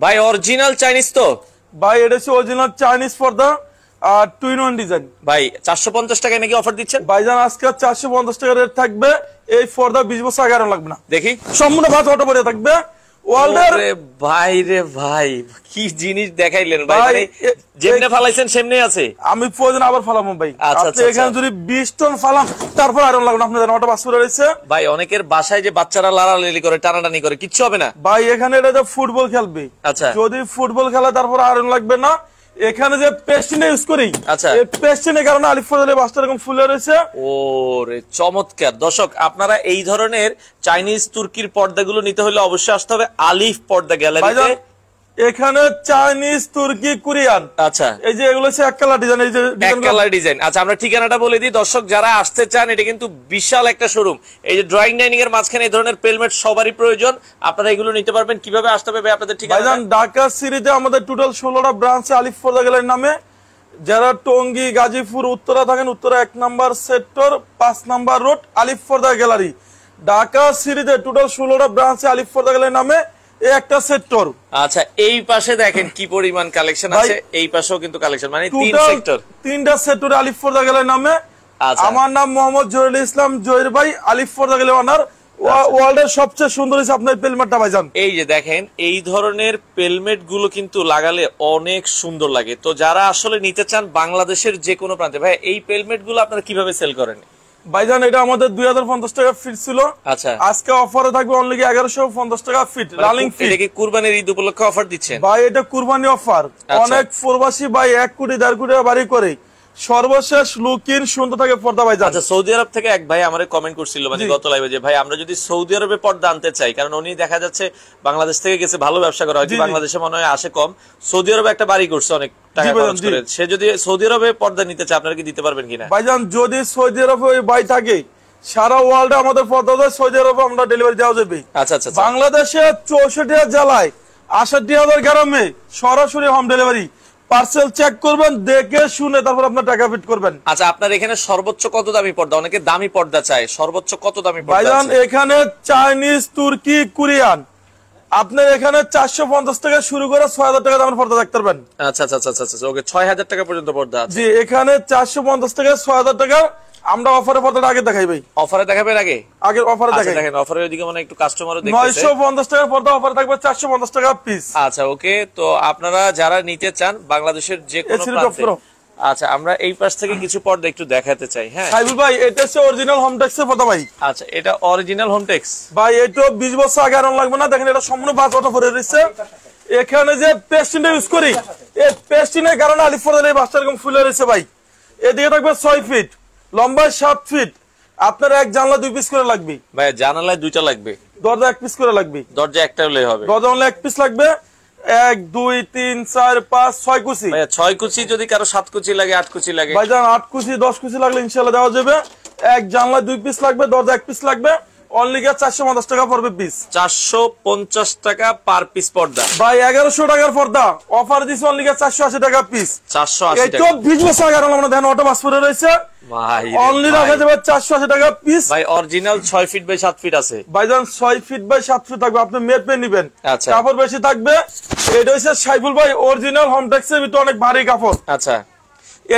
ভাই original Chinese তো? ভাই এটা হচ্ছে অরিজিনাল চাইনিজ পর্দা আর 2-in-1 ডিজাইন। ভাই 450 টাকায় নাকি অফার দিচ্ছেন? ভাইজান আজকে 450 টাকা রেট থাকবে। এই পর্দা 20 বছর আগে আর লাগবে না। দেখি সম্পূর্ণ ভাত অটো পরে থাকবে। ওয়ালডার ভাই রে ভাই কি জিনিস দেখাইলেন ভাই, মানে যেমনে ফালাইছেন সেমনে আছে। আমি প্রয়োজন আবার ফালামু ভাই। আপনি এখানে যদি 20 টন ফালাম তারপর আয়রন লাগবে না। আপনাদের অটো পাস করে রয়েছে ভাই। অনেকের বাসায় যে বাচ্চারা লাড়ালাড়ি করে টানাটানি করে কিচ্ছু হবে না ভাই। এখানে এটা যে ফুটবল খেলবে, আচ্ছা যদি ফুটবল খেলে তারপর আয়রন লাগবে না। এখানে যে পেস্টিনে ইউজ করি, আচ্ছা এই পেস্টিনের কারণে আলিফ পর্দালে বাসটা এরকম ফুলে রয়েছে। ওরে চমৎকার। দর্শক আপনারা এই ধরনের চাইনিজ তুর্কির পর্দাগুলো নিতে হলে অবশ্যই আসতে হবে আলিফ পর্দা গ্যালারিতে। এখানে চাইনিজ তুর্কি কোরিয়ান, আচ্ছা এই যে এগুলো হচ্ছে এক কালার ডিজাইন, এই যে এক কালার ডিজাইন। আচ্ছা আমরা ঠিকানাটা বলে দিই দর্শক যারা আসতে চান। এটা কিন্তু বিশাল একটা শোরুম। এই যে ড্রয়িং ডাইনিং এর মাঝখানে এই ধরনের পেলমেট সবারই প্রয়োজন। আপনারা এগুলো নিতে পারবেন। কিভাবে আসতে হবে ভাই আপনাদের ঠিকানা? ভাইজান ঢাকা সিটিতে আমাদের টোটাল 16টা ব্রাঞ্চে আলিফ পর্দা গ্যালারির নামে। যারা টঙ্গী গাজীপুর উত্তরা থাকেন, উত্তরা 1 নম্বর সেক্টর 5 নম্বর রোড আলিফ পর্দা গ্যালারি। ঢাকা সিটিতে টোটাল 16টা ব্রাঞ্চে আলিফ পর্দা গ্যালারির নামে একটা সেক্টর। আচ্ছা এই পাশে দেখেন কি পরিমাণ কালেকশন আছে। এই পাশেও কিন্তু কালেকশন, মানে 3 সেক্টর, 3টা সেক্টরে আলিফ পর্দা গ্যালারির নামে। আমার নাম মোহাম্মদ জহিরুল ইসলাম জহির ভাই, আলিফ পর্দা গ্যালারি ওনার। ওয়ার্ল্ডের সবচেয়ে সুন্দর হচ্ছে আপনার পেলমেটটা ভাইজান। এই যে দেখেন এই ধরনের পেলমেট গুলো কিন্তু লাগালে অনেক সুন্দর লাগে। তো যারা আসলে নিতে চান বাংলাদেশের যে কোনো প্রান্তে, ভাই এই পেলমেট গুলো আপনারা কিভাবে সেল করেন? ভাইজান এটা আমাদের 2050 টাকা ফিট ছিল, আচ্ছা আজকে অফারে থাকবে অনলি 1150 টাকা ফিট রানিং ফিট। এটা কি কুরবানির ঈদ উপলক্ষে অফার দিচ্ছেন? ভাই এটা কুরবানি অফার। অনেক প্রবাসী ভাই 1 কোটি 1.5 কোটি বাড়ি করে সর্বশেষ লুকিং সুন্দর থাকে পর্দা ভাইজান। আচ্ছা সৌদি আরব থেকে এক ভাই আমারে কমেন্ট করছিল মানে গত লাইভে যে ভাই আমরা যদি সৌদি আরবে পর্দা আনতে চাই, কারণ উনি দেখা যাচ্ছে বাংলাদেশ থেকে গেছে, ভালো ব্যবসা করা হয়, বাংলাদেশে মনে হয় আসে কম, সৌদি আরবে একটা বাড়ি করছে অনেক টাকা খরচ করে, সে যদি সৌদি আরবে পর্দা নিতে চায় আপনারা কি দিতে পারবেন কিনা? ভাইজান যদি সৌদি আরবে ওই ভাই থাকে সারা ওয়ার্ল্ডে আমাদের পর্দা দেয়, সৌদি আরবে আমরা ডেলিভারি দেওয়া যাবে। আচ্ছা আচ্ছা বাংলাদেশে 64 জেলায় 68,000 গ্রামে সরাসরি হোম ডেলিভারি। পার্সেল চেক করবেন, দেখে শুনে তারপর আপনার টাকা ফিট করবেন। আচ্ছা আপনার এখানে সর্বোচ্চ কত দামি পর্দা? অনেকে দামি পর্দা চায়, সর্বোচ্চ কত দামি পর্দা আছে? ভাইজান এখানে চাইনিজ তুর্কি কোরিয়ান আপনার এখানে 450 টাকা শুরু করে 6000 টাকা দামের পর্দা দেখতে পারবেন। আচ্ছা আচ্ছা আচ্ছা আচ্ছা ওকে 6000 টাকা পর্যন্ত পর্দা আছে। জি এখানে 450 টাকা 6000 টাকা। আমরা অফারে পর্দাটা আগে দেখাই ভাই। অফারে দেখাবেন আগে? আগে অফারে দেখাই। দেখেন অফারের ওইদিকে মানে একটু কাস্টমারও দেখতেছে। 950 টাকার পর্দা অফারে থাকবে 450 টাকা পিস। আচ্ছা ওকে। তো আপনারা যারা নিতে চান বাংলাদেশের যে কোনো প্রান্তে, আচ্ছা আমরা এই পাশ থেকে কিছু পর্দা একটু দেখাতে চাই। হ্যাঁ সাইবুল ভাই এটা হচ্ছে অরিজিনাল হোমটেক্সের পর্দা ভাই। আচ্ছা এটা অরিজিনাল হোমটেক্স ভাই। এটা 20 বছর আগে আরন লাগবে না। দেখেন এটা সম্পূর্ণ বাস অটো পরে রয়েছে। এখানে যে পেস্টিন ইউজ করি, এই পেস্টিনের কারণে আলিফ পর্দার এই বাসটা এরকম ফুলে রয়েছে ভাই। এদিকে থাকবে 6 ফিট, লম্বায় 7 ফিট। আপনার এক জানলা 2 পিস করে লাগবে ভাই। জানালায় 2টা লাগবে, দরজা 1 পিস করে লাগবে। দরজা একটা হলেই হবে, দরজা হলে 1 পিস লাগবে। 1 2 3 4 5 6 কুচি ভাই। 6 কুচি যদি কারো 7 কুচি লাগে 8 কুচি লাগে ভাইজান 8 কুচি 10 কুচি লাগলে ইনশাআল্লাহ দেওয়া যাবে। এক জানলা 2 পিস লাগবে, দরজা 1 পিস লাগবে। অনলি 450 টাকা পড়বে পিস। 450 টাকা পার পিস পর্দা ভাই। 1100 টাকার পর্দা অফার দিছি অনলি 480 টাকা পিস। 480 টাকা। এই তো 20 বছর আগে আমরা দেখেন অটো বাস পরে রয়েছে ভাই। অনলি রাখা যাবে 480 টাকা পিস ভাই। অরিজিনাল 6 ফিট বাই 7 ফিট আছে ভাইজান। 6 ফিট বাই 7 ফিট থাকবে, আপনি মেপে নেবেন। আচ্ছা কাপড় বেশি থাকবে। এটা হচ্ছে সাইফুল ভাই অরিজিনাল হোমটেক্সের ভিতর অনেক ভারী কাপড়। আচ্ছা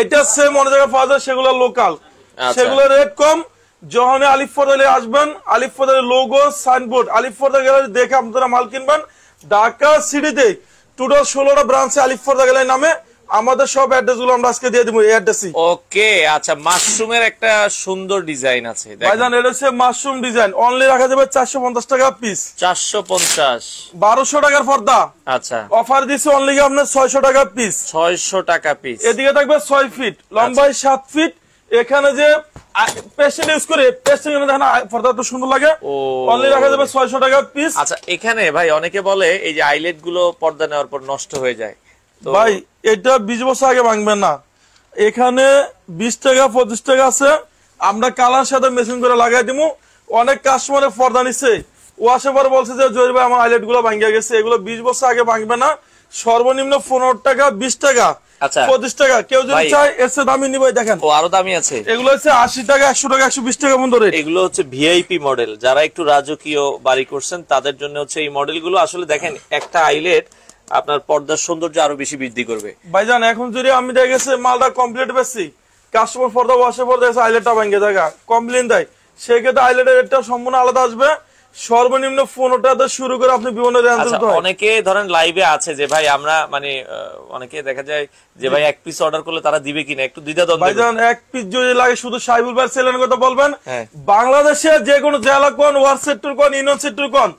এটা সেম অনেক জায়গায় পাওয়া যায়, সেগুলো লোকাল, সেগুলো রেট কম। যখন আলিফ পর্দা আসবেন, আলিফ পর্দার লোগো সাইনবোর্ড আলিফ পর্দা গ্যালারি দেখে আপনারা মাল কিনবেন। ঢাকা সিটিতে টোটাল 16টা ব্রাঞ্চে আলিফ পর্দা গ্যালারি নামে আমাদের সব অ্যাড্রেস গুলো আমরা আজকে দিয়ে দিব এই অ্যাড্রেসে। ওকে আচ্ছা মাশরুমের একটা সুন্দর ডিজাইন আছে ভাইজান। এটা হচ্ছে মাশরুম ডিজাইন। অনলি রাখা যাবে 450 টাকা পিস। 450 1200 টাকার পর্দা। আচ্ছা অফার দিছে অনলি আপনার 600 টাকা পিস। 600 টাকা পিস। এদিকে থাকবে 6 ফিট, লম্বায় 7 ফিট। এখানে যে পেস্টিং ইউজ করে পেস্টিং দেখেন পর্দাটা সুন্দর লাগে। অনলি রাখা যাবে 600 টাকা পিস। আচ্ছা এখানে ভাই অনেকে বলে এই যে আইলেট গুলো পর্দা নেওয়ার পর নষ্ট হয়ে যায় ভাই। এটা 20 বছর আগে ভাঙবে না। এখানে 20 টাকা 25 টাকা আছে, আমরা কালার সাথে মেশিন করে লাগাই দিব। অনেক কাস্টমারের পর্দা নিচ্ছে, ও আসার বলছে যে জহির ভাই আমার আইলেট গুলো ভাঙিয়া গেছে। এগুলো 20 বছর আগে ভাঙবে না। সর্বনিম্ন 15 টাকা 20 টাকা 25 টাকা। কেউ যদি চায় এর চেয়ে দামি নিবে দেখেন আরো দামি আছে। এগুলো হচ্ছে 80 টাকা 100 টাকা 120 টাকা পর্যন্ত রেট। এগুলো হচ্ছে ভিআইপি মডেল, যারা একটু রাজকীয় বাড়ি করছেন তাদের জন্য হচ্ছে এই মডেল গুলো। আসলে দেখেন একটা আইলেট আপনার পর্দার সৌন্দর্য আরো বেশি বৃদ্ধি করবে। ভাইজান এখন যদি আমি দেখেছি মালটা কমপ্লিট বেশি, কাস্টমার পর্দা ওয়াশে পর্দা আইলেটটা ভেঙে জায়গা কমপ্লেন দেয়, সেক্ষেত্রে আইলেটের রেটটা সম্পূর্ণ আলাদা আসবে। সর্বনিম্ন 15টাতে শুরু করে আপনি বিভিন্ন রেঞ্জ। অনেকে ধরেন লাইভে আছে যে ভাই আমরা মানে অনেকে দেখা যায় যে ভাই এক পিস অর্ডার করলে তারা দিবে কিনা, একটু দ্বিধাদ্বন্দ্ব। ভাইজান এক পিস যদি লাগে শুধু সাইবুল ভাই সেলের কথা বলবেন। বাংলাদেশে যে কোনো জেলা কোন ওয়ার সেক্টর কোন ইউনিয়ন সেক্টর কোন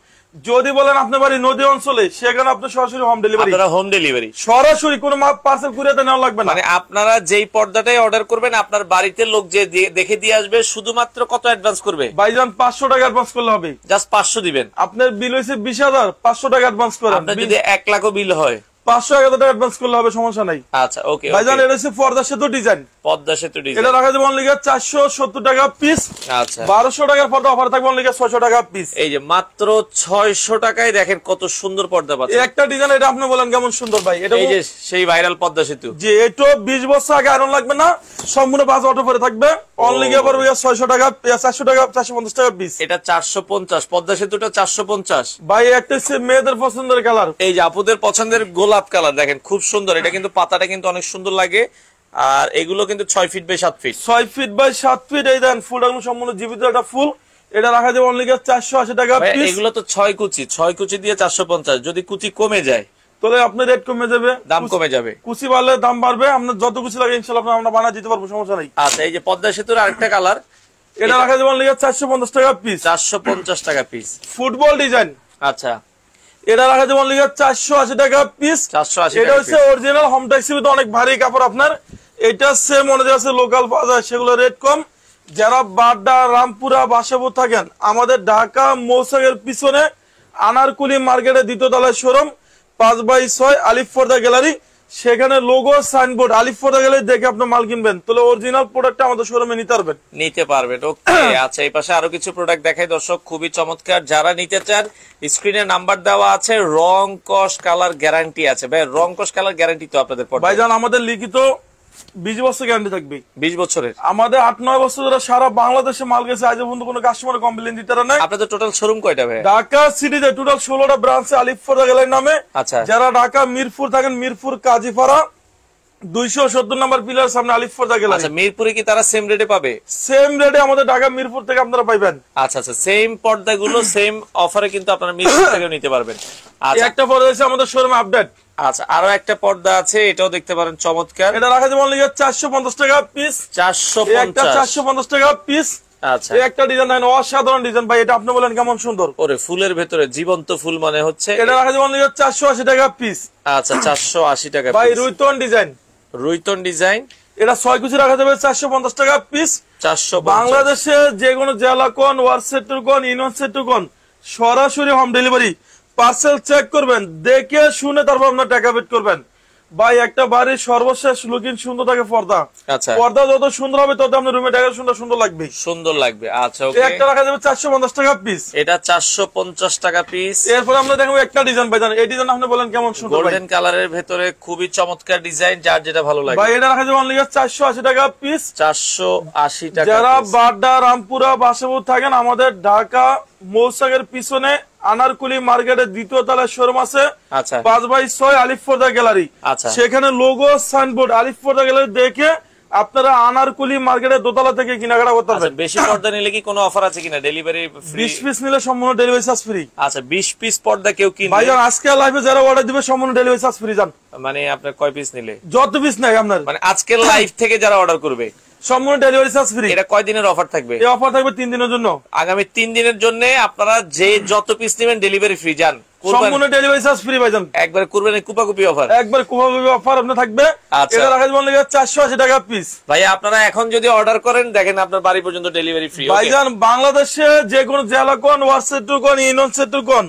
যদি বলেন আপনার বাড়ি নদী অঞ্চলে, সেখানে আপনি সরাসরি হোম ডেলিভারি। আপনারা হোম ডেলিভারি সরাসরি কোনো পার্সেল কুরিয়ারে নেওয়া লাগবে না। মানে আপনারা যেই পর্দাটাই অর্ডার করবেন আপনার বাড়িতে লোক যে দেখে দিয়ে আসবে, শুধুমাত্র কত অ্যাডভান্স করবে? ভাইজান 500 টাকা অ্যাডভান্স করলে হবে। জাস্ট 500 দিবেন। আপনার বিল হইছে 20,000, 500 টাকা অ্যাডভান্স করেন। আপনার যদি 1 লাখও বিল হয় 500 টাকা অ্যাডভান্স করলে হবে, সমস্যা নাই। আচ্ছা ওকে। ভাইজান এটা হচ্ছে পর্দা সেতু ডিজাইন। পর্দা সেতু ডিজাইন এটা রাখা যাবে অনলি 470 টাকা পিস। আচ্ছা 1200 টাকার পর্দা অফার থাকবে অনলি 600 টাকা পিস। এই যে মাত্র 600 টাকায় দেখেন কত সুন্দর পর্দা পাচ্ছেন। একটা ডিজাইন এটা আপনি বলেন কেমন সুন্দর ভাই। এটা এই যে সেই ভাইরাল পর্দা সেতু, যে এটা 20 বছর আগে আয়রন লাগবে না, সম্পূর্ণ বাজ অটো পরে থাকবে অনলি পড়বে 600 টাকা, 400 টাকা, 450 টাকা পিস। এটা 450, পর্দা সেতুটা 450 ভাই। একটা হচ্ছে মেয়েদের পছন্দের কালার, এই যে আপুদের পছন্দের গোলাপ কালার দেখেন খুব সুন্দর। এটা কিন্তু পাতাটা কিন্তু অনেক সুন্দর লাগে। আর এগুলো কিন্তু 6 feet by 7 feet. 6 feet by 7 feet. এই দেন ফুলটা সম্পূর্ণ জীবিত একটা ফুল। এটা রাখা যাবে অনলি 480 টাকা পিস। এগুলো তো 6 কুচি দিয়ে 450। যদি কুচি কমে যায় তাহলে আপনার রেট কমে যাবে, দাম কমে যাবে। কুচি বাড়লে দাম বাড়বে। আপনার যত কুচি লাগে ইনশাআল্লাহ আমরা বানা দিতে পারবো, সমস্যা নাই। আচ্ছা এই যে পর্দা সেতুর আরেকটা কালার, এটা রাখা যাবে অনলি 450 টাকা পিস। 450 টাকা পিস। Football design. আচ্ছা এটা রাখা যাবে অনলি 480 টাকা পিস। 480 এটা হচ্ছে অরিজিনাল হোম ট্যাক্সিতে অনেক ভারী কাপড় আপনার। এটা সেম মনে যাচ্ছে লোকাল পাওয়া যায়, সেগুলো রেট কম। যারা বাড্ডা, রামপুরা, বাসাবো থাকেন, আমাদের ঢাকা মৌসাকের পিছনে আনারকুলি মার্কেটের 2য় তলায় শোরুম 5x6 আলিফ পর্দা গ্যালারি। সেখানে লোগো সাইনবোর্ড আলিফ পর্দা গ্যালারি দেখে আপনি মাল কিনবেন, তাহলে অরিজিনাল প্রোডাক্টটা আমাদের শোরুমে নিতে পারবেন। ওকে আচ্ছা এই পাশে আরো কিছু প্রোডাক্ট দেখাই দর্শক, খুবই চমৎকার। যারা নিতে চান স্ক্রিনে নাম্বার দেওয়া আছে, রং কস কালার গ্যারান্টি আছে। ভাই রং কস কালার গ্যারান্টি তো আপনাদের পড়বে? ভাইজান আমাদের লিখিত 20 বছর গ্যারান্টি থাকবে। 20 বছরের। আমাদের 8-9 বছর ধরে সারা বাংলাদেশে মাল গেছে, আজ পর্যন্ত কোনো কাস্টমার কমপ্লেইন দিতে পারে না। আপনাদের টোটাল শোরুম কয়টা ভাই? ঢাকা সিটিতে টোটাল 16টা ব্রাঞ্চে আলিফ পর্দা গ্যালারি নামে। আচ্ছা যারা ঢাকা মিরপুর থাকেন, মিরপুর কাজীপাড়া 270 নম্বর পিলার সামনে আলিফ পর্দা গ্যালারি। আচ্ছা মিরপুরে কি তারা সেম রেটে পাবে? সেম রেটে আমাদের ঢাকা মিরপুর থেকে আপনারা পাইবেন। আচ্ছা সেম পর্দাগুলো সেম অফারে কিন্তু আপনারা মিরপুর থেকেও নিতে পারবেন। আচ্ছা একটা পর্দা আছে আমাদের শোরুমে আপডেট। আচ্ছা আরো একটা পর্দা আছে, এটাও দেখতে পারেন চমৎকার। এটা রাখা যাবে অনলি 450 টাকা পিস। 450 টাকা পিস। আচ্ছা একটা ডিজাইন দেখেন, অসাধারণ ডিজাইন ভাই। এটা আপনি বলেন কেমন সুন্দর। ওরে ফুলের ভেতরে জীবন্ত ফুল মানে হচ্ছে। এটা রাখা যাবে অনলি 480 টাকা পিস। আচ্ছা 480 টাকা ভাই। রুইতন ডিজাইন। এটা 6 কুচি রাখা যাবে 450 টাকা পিস। 450। বাংলাদেশে যে কোনো জেলা কোন, ওয়ার সেক্টর কোন, ইউনিয়ন সেক্টর কোন, সরাসরি হোম ডেলিভারি। পার্সেল চেক করবেন, দেখে শুনে তারপর আপনার টাকা পেড করবেন। ভাই একটা বাড়ির সর্বশেষ লুকিং সুন্দর থাকে পর্দা। আচ্ছা পর্দা যত সুন্দর হবে তত আপনার রুমে টাকা সুন্দর লাগবে। আচ্ছা ওকে। একটা রাখা যাবে 450 টাকা পিস। এটা 450 টাকা পিস। এরপর আমরা দেখবো একটা ডিজাইন ভাই। এই ডিজাইন আপনি বলেন কেমন সুন্দর। গোল্ডেন কালারের ভেতরে খুবই চমৎকার ডিজাইন, যার যেটা ভালো লাগে। ভাই এটা রাখা যাবে অনলি 480 টাকা পিস। 480 টাকা। যারা বাড্ডা, রামপুরা, বাসাবো থাকেন, আমাদের ঢাকা মৌসাকের পিছনে আনারকুলি মার্কেটের 2য় তলায় শোরুম আছে। আচ্ছা 5x6 আলিফ পর্দা গ্যালারি। আচ্ছা সেখানে লোগো সাইনবোর্ড আলিফ পর্দা গ্যালারি দেখে আপনারা আনারকুলি মার্কেটের দোতলা থেকে কেনাকাটা করতে পারবেন। বেশি পর্দা নিলে কি কোনো অফার আছে কিনা? Delivery free? 20 পিস নিলে সম্পূর্ণ ডেলিভারি চার্জ ফ্রি। আচ্ছা 20 পিস পর্দা কেউ কিনলে ভাইজান আজকে লাইভে যারা অর্ডার দিবে সম্পূর্ণ ডেলিভারি চার্জ ফ্রি। জান মানে আপনার কয় পিস নিলে? যত পিস নাই আপনার, মানে আজকের লাইভ থেকে যারা অর্ডার করবে সম্পূর্ণ ডেলিভারি চার্জ ফ্রি। এটা কয় দিনের অফার থাকবে? এই অফার থাকবে 3 দিনের জন্য। আগামী 3 দিনের জন্য আপনারা যে যত পিস নেবেন ডেলিভারি ফ্রি। জান সম্পূর্ণ ডেলিভারি চার্জ ফ্রি ভাইজান। একবার করবেন কুপাকুপি অফার। একবার কুপাকুপি অফার আপনি থাকবে। আচ্ছা এটা রাখা যাবে 480 টাকা পিস। ভাই আপনারা এখন যদি অর্ডার করেন দেখেন আপনার বাড়ি পর্যন্ত ডেলিভারি ফ্রি। ভাইজান বাংলাদেশে যে কোনো জেলা কোন, ওয়ার সেক্টর কোন, ইউনিয়ন সেক্টর কোন,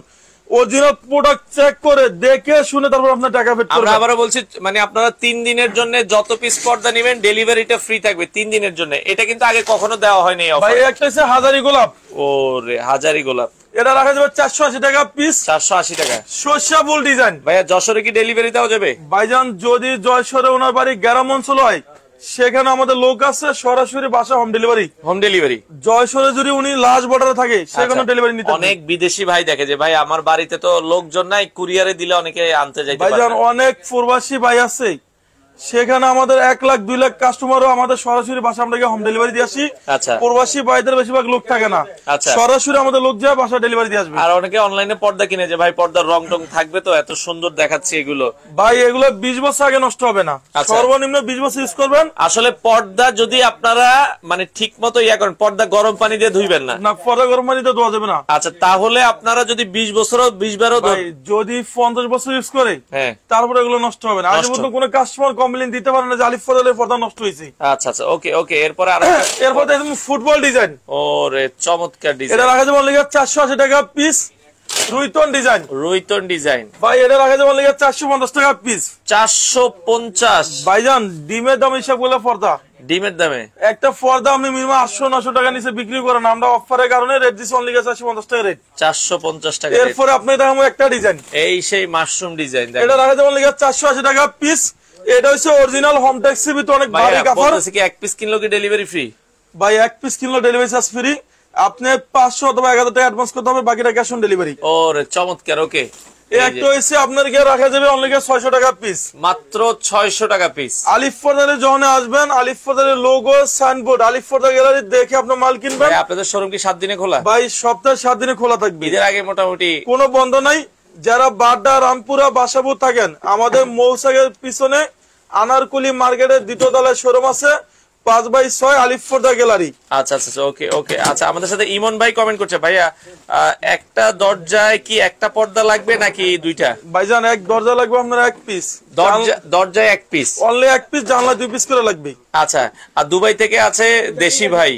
অরিজিনাল প্রোডাক্ট চেক করে দেখে শুনে তারপর আপনার টাকা পেড করবেন। আমরা আবারো বলছি, মানে আপনারা 3 দিনের জন্য যত পিস পর্দা নেবেন ডেলিভারিটা ফ্রি থাকবে 3 দিনের জন্য। এটা কিন্তু আগে কখনো দেওয়া হয়নি এই অফার। ভাই একটা হচ্ছে হাজারি গোলাপ। ওরে হাজারি গোলাপ। এটা রাখা যাবে 480 টাকা পিস। 480 টাকা। সরষা ফুল ডিজাইন। ভাইয়া যশোরে কি ডেলিভারি দেওয়া যাবে? ভাইজান যদি জয়সরে ওনার বাড়ি গ্রাম অঞ্চল হয়, সেখানে আমাদের লোক আছে, সরাসরি বাসা হোম ডেলিভারি। জয়সরে যদি উনি লাস্ট বর্ডারে থাকে সেখানে ডেলিভারি নিতে। অনেক বিদেশি ভাই দেখে যে ভাই আমার বাড়িতে তো লোকজন নাই, কুরিয়ারে দিলে অনেকে আনতে যাইতে পারে। ভাইজান অনেক প্রবাসী ভাই আছে, সেখানে আমাদের 1 লাখ 2 লাখ কাস্টমারও আমাদের সরাসরি বাসা আমরা হোম ডেলিভারি দিয়ে আসি। প্রবাসী ভাইদের বেশিরভাগ লোক থাকে না, সরাসরি আমাদের লোক যায় বাসা ডেলিভারি দিয়ে আসবে। আর অনেকে অনলাইনে পর্দা কিনে যে ভাই পর্দার রং টং থাকবে তো, এত সুন্দর দেখাচ্ছে এগুলো। ভাই এগুলো 20 বছর আগে নষ্ট হবে না, সর্বনিম্ন 20 বছর ইউজ করবেন। আসলে পর্দা যদি আপনারা মানে ঠিক মতো ইয়া করেন, পর্দা গরম পানি দিয়ে ধুইবেন না। না, পর্দা গরম পানি দিয়ে ধোয়া যাবে না। আচ্ছা, তাহলে আপনারা যদি 20 বছরও 20 বারও যদি 50 বছর ইউজ করে তারপরে এগুলো নষ্ট হবে না। আজ পর্যন্ত কোনো কাস্টমার কমপ্লেইন দিতে পারে না যে আলিফ ফজলের পর্দা নষ্ট হয়েছে। আচ্ছা আচ্ছা, ওকে ওকে। এরপর একদম ফুটবল ডিজাইন। ওরে চমৎকার ডিজাইন। এটা রাখা যাবে অনলি 480 টাকা পিস। রুইতন ডিজাইন ভাই, এটা রাখা যাবে অনলি 450 টাকা পিস। 450 ভাইজান ডিমের দাম হিসাব করলে পর্দা ডিমের দামে একটা পর্দা আপনি মিনিমাম 800-900 টাকা নিচে বিক্রি করেন, আমরা অফারের কারণে রেট দিচ্ছি অনলি 450 টাকা রেট। 450 টাকা। এরপরে আপনি দেখাবো একটা ডিজাইন, এই সেই মাশরুম ডিজাইন। এটা রাখা যাবে অনলি 480 টাকা পিস। এটা হচ্ছে অরিজিনাল হোম ট্যাক্সি ভিতরে অনেক ভারী কাপড়। বলতেছে কি এক পিস কিনলো কি ডেলিভারি ফ্রি? ভাই এক পিস কিনলো ডেলিভারি চার্জ ফ্রি। আপনি 500 অথবা 1000 টাকা অ্যাডভান্স করতে হবে, বাকিটা ক্যাশ অন ডেলিভারি। ওরে চমৎকার, ওকে। একটা হইছে আপনার কি রাখা যাবে অনলি 600 টাকা পিস, মাত্র 600 টাকা পিস। আলিফ ফরদারে যখন আসবেন, আলিফ ফরদারের লোগো সাইনবোর্ড আলিফ ফরদা গ্যালারি দেখে আপনি মাল কিনবেন। ভাই আপনাদের শোরুম কি 7 দিনে খোলা? ভাই সপ্তাহে 7 দিনে খোলা থাকবে। ঈদের আগে মোটামুটি কোনো বন্ধ নাই। যারা বাড্ডা, রামপুরা, বাসাপুর থাকেন, আমাদের মৌসাগের পিছনে আনারকুলি মার্কেটের 2য় তলায় শোরুম আছে, 5/6 আলিফ ফরদা গ্যালারি। আচ্ছা আচ্ছা, ওকে ওকে। আচ্ছা, আমাদের সাথে ইমন ভাই কমেন্ট করছে, ভাইয়া একটা দরজায় কি একটা পর্দা লাগবে নাকি দুইটা? ভাইজান এক দরজা লাগবে আপনার 1 পিস। দরজায় 1 পিস, অনলি 1 পিস, জানলা 2 পিস করে লাগবে। আচ্ছা, আর দুবাই থেকে আছে দেশি ভাই,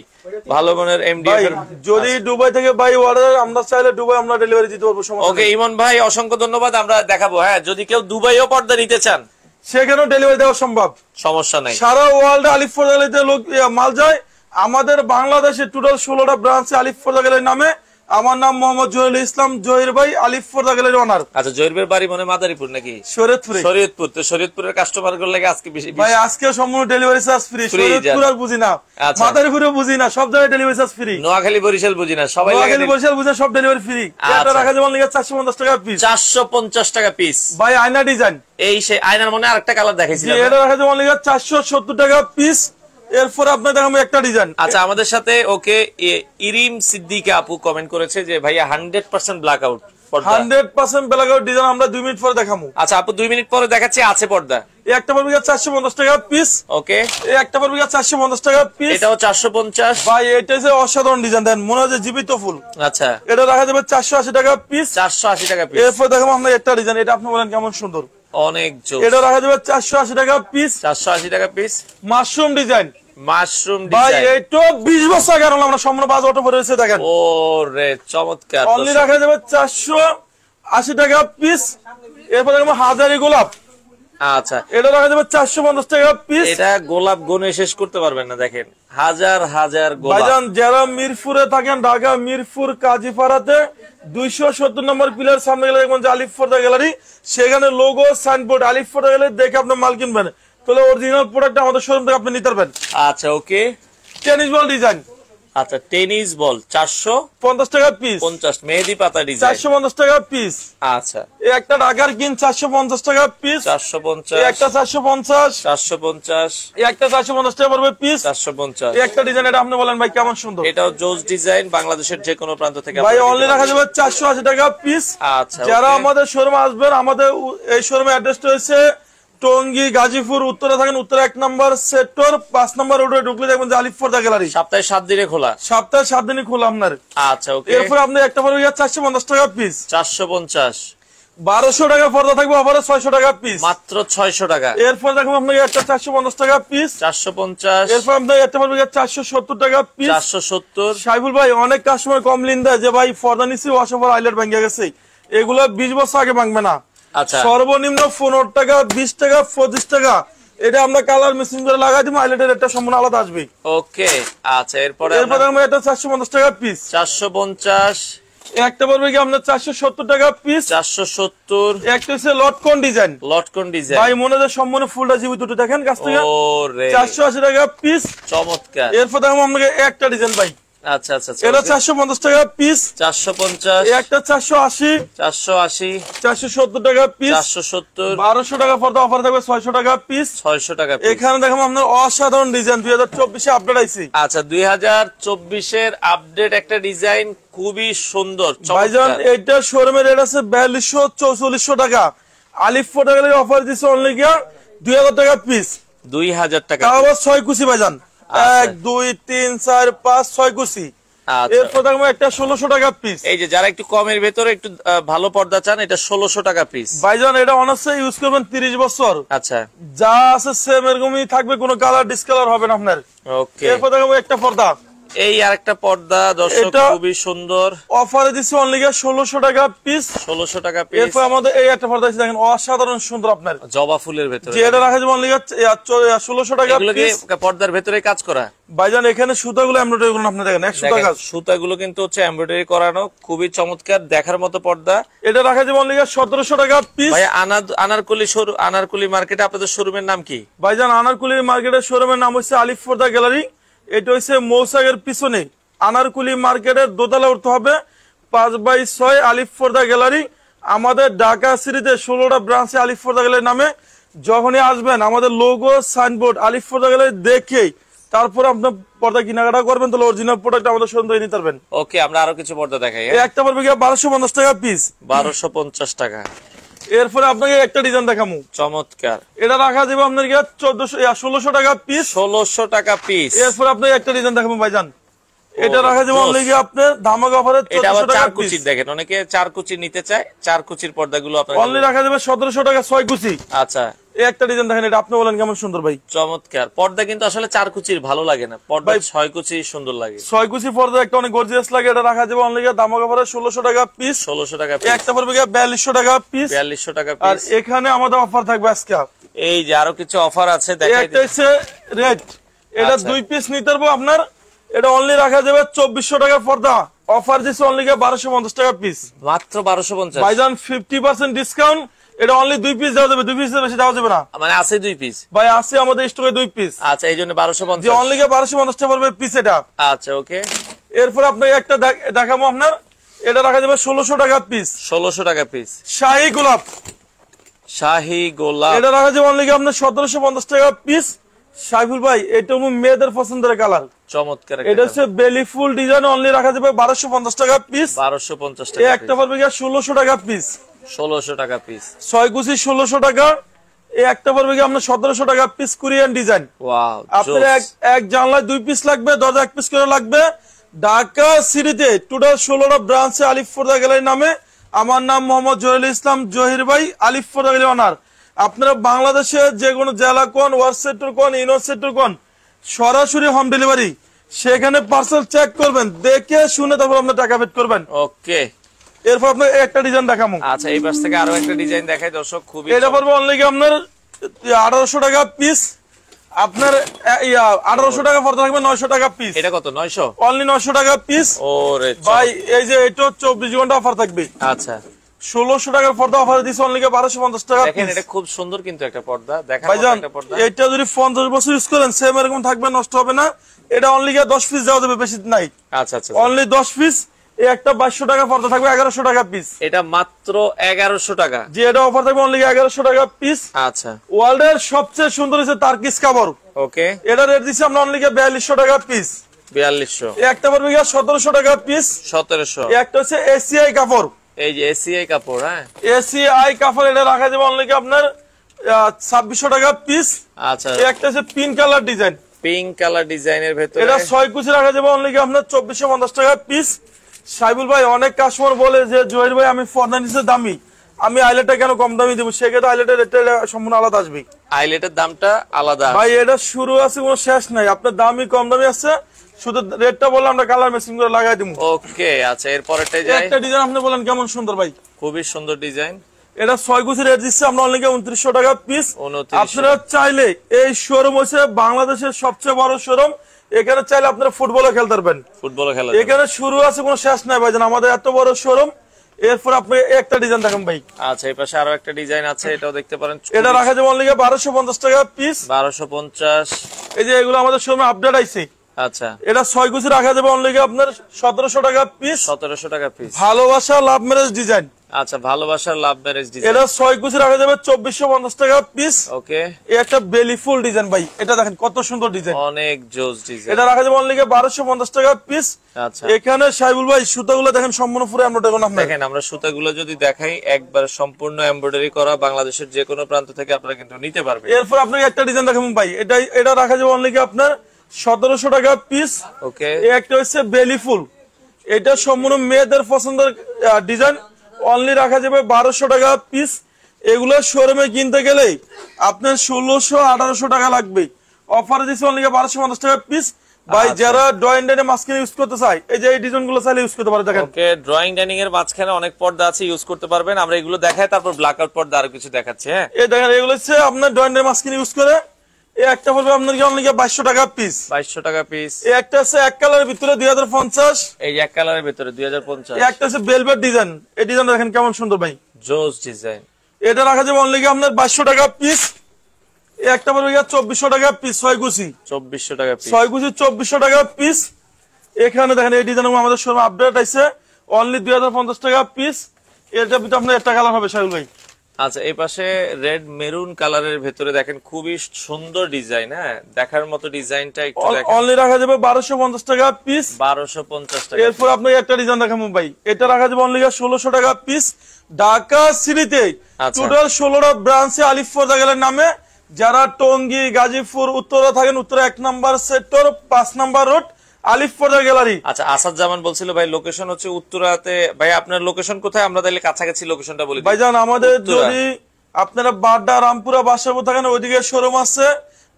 ভালো মানের এমডিএফ এর। যদি দুবাই থেকে ভাই অর্ডার, আমরা চাইলে দুবাই আমরা ডেলিভারি দিতে পারবো, সমস্যা নেই। ওকে ইমন ভাই, অসংখ্য ধন্যবাদ। আমরা দেখাবো। হ্যাঁ, যদি কেউ দুবাইও পর্দা নিতে চান সেখানেও ডেলিভারি দেওয়া সম্ভব, সমস্যা নাই। সারা ওয়ার্ল্ডে আলিফ ফরদা গ্যালারিতে লোক মাল যায়। আমাদের বাংলাদেশে টোটাল 16টা ব্রাঞ্চে আলিফ ফরদা গ্যালারির নামে। আমার নাম মোহাম্মদ জহিরুল ইসলাম, জহির ভাই, আলিফ ফরদা গ্যালারির ওনার। আচ্ছা, জহির ভাইয়ের বাড়ি মনে মাদারীপুর নাকি শরীয়তপুর? তো শরীয়তপুরের কাস্টমার গুলো লাগে আজকে বেশি ভাই, আজকে সম্পূর্ণ ডেলিভারি চার্জ ফ্রি। শরীয়তপুর আর বুঝি না, মাদারীপুরও বুঝি না, সব জায়গায় delivery charge free. Noakhali Barishal বুঝি না, সবাই নোয়াখালী বরিশাল বুঝি না, সব ডেলিভারি ফ্রি। এটা রাখা যাবে অনলি 450 টাকা পিস। 450 টাকা পিস। ভাই আয়না ডিজাইন, এই সেই আয়নার মনে আরেকটা কালার দেখাইছিলাম, এটা রাখা যাবে অনলি 470 টাকা পিস। এরপর আপনার দেখাবো একটা ডিজাইন। আচ্ছা, আমাদের সাথে ওকে ইরিম সিদ্দিকা আপু কমেন্ট করেছে যে ভাইয়া 100% black out 100% black out design আমরা 2 মিনিট পরে দেখাবো। আচ্ছা আপু, 2 মিনিট পরে দেখাচ্ছি। আছে পর্দা, একটা পড়বে 450 টাকা পিস। ওকে, একটা পড়বে 450 টাকা পিস। এটাও 450। ভাই এটা যে অসাধারণ ডিজাইন, দেন মনে হয় যে জীবিত ফুল। আচ্ছা, এটা রাখা যাবে 480 টাকা পিস। 480 টাকা পিস। এরপর দেখাবো আমরা একটা ডিজাইন, এটা আপনি বলেন কেমন সুন্দর, অনেক জোস। এটা রাখা যাবে 480 টাকা পিস। 480 টাকা পিস। মাশরুম ডিজাইন, মাশরুম ভাই ডিজাইন। এইটা 20 বছর আগে আমরা সম্পূর্ণ বাজ অটো পরে রয়েছে, দেখেন। ওরে চমৎকার। অনলি রাখা যাবে 480 টাকা পিস। এরপর দেখবো হাজারি গোলাপ। আচ্ছা, এটা রাখা যাবে 450 টাকা পিস। এটা গোলাপ গুনে শেষ করতে পারবেন না, দেখেন হাজার হাজার গোলাপ। ভাইজান যারা মিরপুরে থাকেন, ঢাকা মিরপুর কাজীপাড়াতে 270 নম্বর পিলার সামনে গেলে দেখবেন যে আলিফ ফরদা গ্যালারি, সেখানে লোগো সাইনবোর্ড আলিফ ফরদা গ্যালারি দেখে আপনি মাল কিনবেন, তাহলে অরিজিনাল প্রোডাক্ট আমাদের শোরুম থেকে আপনি নিতে পারবেন। আচ্ছা, ওকে। টেনিস বল ডিজাইন, আচ্ছা টেনিস বল 450 টাকা পিস। 50 মেহেদি পাতা ডিজাইন 450 টাকা পিস। আচ্ছা, এই একটা ঢাকার কিন 450 টাকা পিস। 450। একটা 450। 450। একটা 450 টাকা পড়বে পিস। 450। একটা ডিজাইন, এটা আপনি বলেন ভাই কেমন সুন্দর। এটাও জোস ডিজাইন, বাংলাদেশের যে কোনো প্রান্ত থেকে ভাই অনলি রাখা যাবে 480 টাকা পিস। আচ্ছা, যারা আমাদের শোরুমে আসবেন, আমাদের এই শোরুমের অ্যাড্রেসটা হচ্ছে টঙ্গী গাজীপুর, উত্তরে থাকেন, উত্তরে 1 নম্বর সেক্টর 5 নম্বর রোডে ঢুকলে দেখবেন যে আলিফ ফরদা গ্যালারি। সপ্তাহে 7 দিনে খোলা। সপ্তাহে 7 দিনই খোলা আপনার। আচ্ছা, ওকে। এরপর আপনি একটা পড়বে 450 টাকা পিস। 450। 1200 টাকা পর্দা থাকবে, আবার 600 টাকা পিস, মাত্র 600 টাকা। এরপর দেখুন আপনাকে একটা 450 টাকা পিস। 450। এরপর আপনাকে একটা পড়বে 470 টাকা পিস। 470। সাইফুল ভাই অনেক কাস্টমার কমপ্লেইন দেয় যে ভাই পর্দা নিছি ওয়াশাফার আইলেট ভেঙে গেছে, এগুলো 20 বছর আগে ভাঙবে না। আচ্ছা, সর্বনিম্ন 15 টাকা, 20 টাকা, 25 টাকা, এটা আমরা কালার মেশিন করে লাগাই দিব, আইলেটের একটা সম্পূর্ণ আলাদা আসবে। ওকে। আচ্ছা, এরপরে আমরা এটা 450 টাকা পিস। 450। একটা পড়বে কি আপনার 470 টাকা পিস। 470। একটা হচ্ছে লটকন ডিজাইন। লটকন ডিজাইন ভাই মনে হয় সম্পূর্ণ ফুলটা জীবিত দুটো দেখেন কাছ থেকে। ওরে 480 টাকা পিস। চমৎকার। এরপর দেখো আপনাকে একটা ডিজাইন ভাই। আচ্ছা আচ্ছা। এটা 450 টাকা পিস। 450। একটা 480। 480। 470 টাকা পিস। 470। 1200 টাকা পর্দা অফার থাকবে 600 টাকা পিস। 600 টাকা পিস। এখানে দেখো আপনার অসাধারণ ডিজাইন 2024 এ আপডেট আইছে। আচ্ছা 2024 এর আপডেট একটা ডিজাইন খুবই সুন্দর। ভাইজান এটা শোরুমের রেট আছে 4200 4400 টাকা। আলিফ ফটোগ্রাফি অফার দিছে অনলি গিয়া 2000 টাকা পিস। 2000 টাকা। তাও আবার 6 কুচি ভাইজান। 1 2 3 4 5 6 কুচি। এরপর দেখো একটা 1600 টাকা পিস। এই যে যারা একটু কমের ভেতরে একটু ভালো পর্দা চান এটা 1600 টাকা পিস। ভাইজান এটা অনার্সে ইউজ করবেন 30 বছর। আচ্ছা যা আছে সেম এরকমই থাকবে, কোনো কালার ডিসকালার হবে না আপনার। ওকে। এরপর দেখো একটা পর্দা। এই আরেকটা পর্দা দর্শক খুবই সুন্দর। অফারে দিছি অনলি 1600 টাকা পিস। 1600 টাকা পিস। এরপর আমাদের এই একটা পর্দা আছে দেখেন অসাধারণ সুন্দর আপনার জবা ফুলের ভেতরে। যে এটা রাখা যাবে অনলি 1600 টাকা এগুলো কি পিস। পর্দার ভেতরে কাজ করা? ভাইজান এখানে সুতাগুলো এমব্রয়ডারি গুলো আপনি দেখেন 100 টাকা। সুতাগুলো কিন্তু হচ্ছে এমব্রয়ডারি করানো, খুবই চমৎকার দেখার মতো পর্দা। এটা রাখা যাবে অনলি 1700 টাকা পিস। ভাই আনারকুলি মার্কেটে আপনাদের শোরুমের নাম কি? ভাইজান আনারকুলি মার্কেটের শোরুমের নাম হচ্ছে আলিফ পর্দা গ্যালারি। এটা হচ্ছে মৌসাগের পিছনে আনারকুলি মার্কেটের দোতলা উঠতে হবে 5/6 আলিফ পর্দা গ্যালারি। আমাদের ঢাকা সিটিতে 16টা ব্রাঞ্চে আলিফ পর্দা গ্যালারি নামে। যখনই আসবেন আমাদের লোগো সাইনবোর্ড আলিফ পর্দা গ্যালারি দেখেই তারপর আপনার পর্দা কেনাকাটা করবেন, তাহলে অরিজিনাল প্রোডাক্ট আমাদের শোরুম থেকে নিতে পারবেন। ওকে, আমরা আরো কিছু পর্দা দেখাই। একটা পড়বে কি 1250 টাকা পিস। 1250 টাকা। এরপরে আপনাকে একটা ডিজাইন দেখামু চমৎকার। এটা রাখা যাবে আপনার 1600 টাকা পিস। 1600 টাকা পিস। এরপর আপনাকে একটা ডিজাইন দেখাবো ভাইজান। এটা রাখা যাবে অনলি কি আপনার ধামাকা অফারে 1400 টাকা পিস। কুচি দেখেন, অনেকে 4 কুচি নিতে চায়, 4 কুচির পর্দাগুলো আপনারা অনলি রাখা যাবে 1700 টাকা 6 কুচি। আচ্ছা এই একটা ডিজাইন দেখেন, এটা আপনি বলেন কেমন সুন্দর ভাই। চমৎকার পর্দা, কিন্তু আসলে 4 কুচির ভালো লাগে না, পর্দা 6 কুচি সুন্দর লাগে। 6 কুচি পর্দা একটা অনেক গর্জিয়াস লাগে। এটা রাখা যাবে অনলি ধামাকা অফারে 1600 টাকা পিস। 1600 টাকা পিস। একটা পড়বে 4200 টাকা পিস। 4200 টাকা পিস। আর এখানে আমাদের অফার থাকবে আজকে। এই যে আরো কিছু অফার আছে দেখাই। একটা হচ্ছে রেড, এটা 2 পিস নিতে পারবো আপনার। এটা অনলি রাখা যাবে 2400 টাকা পর্দা। অফার দিচ্ছে অনলি 1250 টাকা পিস। মাত্র 1250। ভাইজান 50% ডিসকাউন্ট। এটা অনলি 2 পিস দেওয়া যাবে, 2 পিসের বেশি দেওয়া যাবে না। মানে আছে 2 পিস? ভাই আছে আমাদের স্টকে 2 পিস। আচ্ছা, এইজন্য 1250। যে অনলি 1250 টাকা পড়বে পিস এটা। আচ্ছা ওকে। এরপর আপনাকে একটা দেখাবো আপনার। এটা রাখা যাবে 1600 টাকা পিস। 1600 টাকা পিস। শাহী গোলাপ। শাহী গোলাপ। এটা রাখা যাবে অনলি আপনার 1750 টাকা পিস। সাইফুল ভাই এটা মেয়েদের পছন্দের কালার। চমৎকার। এটা হচ্ছে বেলি ফুল ডিজাইন, অনলি রাখা যাবে 1250 টাকা পিস। 1250 টাকা। এই একটা পড়বে 1600 টাকা পিস। 1600 টাকা পিস। 6 কুচি 1600 টাকা। এই একটা পড়বে কি আপনার 1700 টাকা পিস কোরিয়ান ডিজাইন। ওয়াও। আপনার এক জানলায় 2 পিস লাগবে, দরজা 1 পিস করে লাগবে। ঢাকা সিটিতে টোটাল 16টা ব্রাঞ্চে আলিফ পর্দা গ্যালারি নামে। আমার নাম মোহাম্মদ জহিরুল ইসলাম জহির ভাই, আলিফ পর্দা গ্যালারি ওনার। আপনারা বাংলাদেশে যে কোনো জেলা কোন, ওয়ার্ড সেক্টর কোন, ইউনিয়ন সেক্টর কোন, সরাসরি হোম ডেলিভারি। সেখানে পার্সেল চেক করবেন, দেখে শুনে তারপর আপনার টাকা পেড করবেন। ওকে। এরপর আপনার একটা ডিজাইন দেখাবো। আচ্ছা, এই পাশ থেকে আরো একটা ডিজাইন দেখাই দর্শক। খুবই এটা পড়বে অনলি আপনার 1800 টাকা পিস। আপনার 1800 টাকা পড়তে থাকবে 900 টাকা পিস। এটা কত? 900। অনলি 900 টাকা পিস। ওরে ভাই এই যে এটা 24 ঘন্টা অফার থাকবে। আচ্ছা 1600 টাকার পর্দা অফার দিছে অনলি 1250 টাকা। দেখেন এটা খুব সুন্দর কিন্তু একটা পর্দা, দেখার মতো একটা পর্দা। এটা যদি 50 বছর ইউজ করেন সেম এরকম থাকবে, নষ্ট হবে না। এটা অনলি 10 পিস দেওয়া যাবে, বেশি নাই। আচ্ছা আচ্ছা, অনলি 10 পিস। এই একটা 2200 টাকা পর্দা থাকবে 1100 টাকা পিস। এটা মাত্র 1100 টাকা। যে এটা অফার থাকবে অনলি 1100 টাকা পিস। আচ্ছা, ওয়ার্ল্ডের সবচেয়ে সুন্দর হচ্ছে তারকিস কাপড়। ওকে। এটা রেট দিছি আমরা অনলি 4200 টাকা পিস। 4200। একটা পড়বে 1700 টাকা পিস। 1700। একটা হচ্ছে এসিআই কাপড়। এই যে এসিআই কাপড়। হ্যাঁ, এসিআই কাপড়। এটা রাখা যাবে অনলি আপনার 2600 টাকা পিস। আচ্ছা, একটা হচ্ছে pink colour design. Pink colour ডিজাইনের ভেতরে এটা 6 কুচি রাখা যাবে অনলি আপনার 2450 টাকা পিস। সাইবুল ভাই অনেক কাস্টমার বলে যে জহির ভাই আমি পর্দা নিচে দামি, আমি আইলেটটা কেন কম দামি দেবো? সেক্ষেত্রে আইলেটের রেটটা সম্পূর্ণ আলাদা আসবে। আইলেটের দামটা আলাদা ভাই, এটা শুরু আছে কোনো শেষ নাই। আপনার দামি কম দামি আছে, শুধু রেটটা বললে আমরা কালার মেশিন করে লাগাই দিব। ওকে। আচ্ছা, এরপরটা যাই। একটা ডিজাইন আপনি বলেন কেমন সুন্দর ভাই। খুবই সুন্দর ডিজাইন। এটা 6 কুচি রেট দিচ্ছে আমরা অনলি 2900 টাকা পিস। 2900। আপনারা চাইলে এই শোরুম হচ্ছে বাংলাদেশের সবচেয়ে বড় শোরুম এখানে চাইলে আপনারা ফুটবলও খেলতে পারবেন। এখানে শুরু আছে, কোনো শেষ নাই ভাইজান, আমাদের এত বড় শোরুম। এরপর আপনি একটা ডিজাইন দেখেন ভাই। আচ্ছা, এই পাশে আরো একটা ডিজাইন আছে, এটাও দেখতে পারেন। এটা রাখা যাবে অনলি 1250 টাকা পিস। 1250। এই যে এগুলো আমাদের শোরুমে আপডেট আইছে। আচ্ছা, এটা 6 কুচি রাখা যাবে অনলি আপনার 1700 টাকা পিস। 1700 টাকা পিস। ভালোবাসা লাভ ম্যারেজ ডিজাইন। আচ্ছা, ভালোবাসার লাভ ম্যারেজ ডিজাইন। এটা 6 কুচি রাখা যাবে 2450 টাকা পিস। ওকে, এই একটা বেলি ফুল ডিজাইন ভাই, এটা দেখেন কত সুন্দর ডিজাইন, অনেক জোস ডিজাইন। এটা রাখা যাবে অনলি 1250 টাকা পিস। আচ্ছা, এখানে সাইবুল ভাই সুতাগুলো দেখেন সম্পূর্ণ পুরো এমব্রয়ডারি করা। দেখেন আমরা সুতাগুলো যদি দেখাই, একবার সম্পূর্ণ এমব্রয়ডারি করা, বাংলাদেশের যে কোনো প্রান্ত থেকে আপনারা কিন্তু নিতে পারবেন। এরপর আপনাকে একটা ডিজাইন দেখাবো ভাই, এটা রাখা যাবে অনলি আপনার 1700 টাকা পিস। ওকে, একটা হচ্ছে বেলি ফুল, এটা সম্পূর্ণ মেয়েদের পছন্দের ডিজাইন, অনলি রাখা যাবে 1200 টাকা পিস। এগুলো শোরুমে কিনতে গেলে আপনার 1600-1800 টাকা লাগবে, অফারে দিচ্ছে অনলি 1250 টাকা পিস। ভাই যারা ড্রয়িং ডাইনিং মাঝখানে ইউজ করতে চায়, এই যে এই ডিজাইন গুলো চাইলে ইউজ করতে পারে। দেখেন ওকে, ড্রয়িং ডাইনিং এর মাঝখানে অনেক পর্দা আছে, ইউজ করতে পারবেন। আমরা এগুলো দেখাই, তারপর ব্ল্যাক আউট পর্দা আরো কিছু দেখাচ্ছি। হ্যাঁ, এই দেখেন এগুলো হচ্ছে আপনার ড্রয়িং ডাইনিং মাঝখানে ইউজ করে। এই একটা পড়বে আপনার কি অনলি 2200 টাকা পিস। 2200 টাকা পিস। এই একটা আছে এক কালারের ভিতরে 2050। এই এক কালারের ভিতরে 2050। এই একটা আছে ভেলভেট ডিজাইন, এই ডিজাইন দেখেন কেমন সুন্দর ভাই, জোস ডিজাইন। এটা রাখা যাবে অনলি আপনার 2200 টাকা পিস। এই একটা পড়বে 2400 টাকা পিস। 6 কুচি 2400 টাকা পিস। 6 কুচি 2400 টাকা পিস। এখানে দেখেন এই ডিজাইন আমাদের শোরুমে আপডেট আছে, অনলি 2050 টাকা পিস। এটার ভিতরে আপনার একটা কালার হবে সাইবুল ভাই। আচ্ছা, এই পাশে রেড মেরুন কালারের ভেতরে দেখেন খুবই সুন্দর ডিজাইন। হ্যাঁ, দেখার মতো ডিজাইনটা একটু দেখেন। অনলি রাখা যাবে 1250 টাকা পিস। 1250 টাকা। এরপর আপনাকে একটা ডিজাইন দেখাবো ভাই, এটা রাখা যাবে অনলি 1600 টাকা পিস। ঢাকা সিটিতে টোটাল 16টা ব্রাঞ্চে আলিফ পর্দা গেলের নামে, যারা টঙ্গী, গাজীপুর, উত্তরা থাকেন, উত্তরা 1 নম্বর সেক্টর 5 নম্বর রোড, আলিফ পর্দা গ্যালারি। আচ্ছা, আসাদ জামান বলছিল ভাই লোকেশন হচ্ছে উত্তরাতে। ভাই আপনার লোকেশন কোথায়? আমরা তাহলে কাছাকাছি লোকেশনটা বলি ভাইজান। আমাদের যদি আপনারা বাড্ডা, রামপুরা, বাসাবো থাকেন, ওইদিকে শোরুম আছে।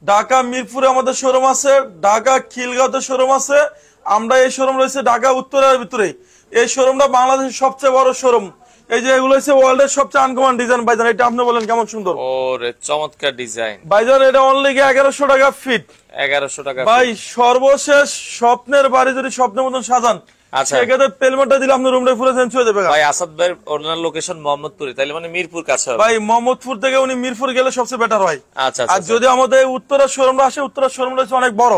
ঢাকা মিরপুরে আমাদের শোরুম আছে, ঢাকা খিলগাঁওতে শোরুম আছে। আমরা এই শোরুম রয়েছে ঢাকা উত্তরার ভিতরে। এই শোরুমটা বাংলাদেশের সবচেয়ে বড় শোরুম। এই যে এগুলো হচ্ছে ওয়ার্ল্ডের সবচেয়ে আনকমন ডিজাইন ভাইজান, এটা আপনি বলেন কেমন সুন্দর। ওরে চমৎকার ডিজাইন ভাইজান, এটা অনলি 1100 টাকা ফিট। 1100 টাকা ভাই সর্বশেষ স্বপ্নের বাড়ি যদি স্বপ্নের মতন সাজান, আচ্ছা, সেক্ষেত্রে পেলমেন্টটা দিলে আপনার রুমটা পুরো চেঞ্জ হয়ে যাবে। ভাই আসাদ ভাই ওনার লোকেশন মোহাম্মদপুরে, তাইলে মানে মিরপুর কাছে হবে। ভাই মোহাম্মদপুর থেকে উনি মিরপুর গেলে সবচেয়ে বেটার হয়। আচ্ছা, আর যদি আমাদের উত্তরের শোরুমটা আসে, উত্তরের শোরুমটা হচ্ছে অনেক বড়,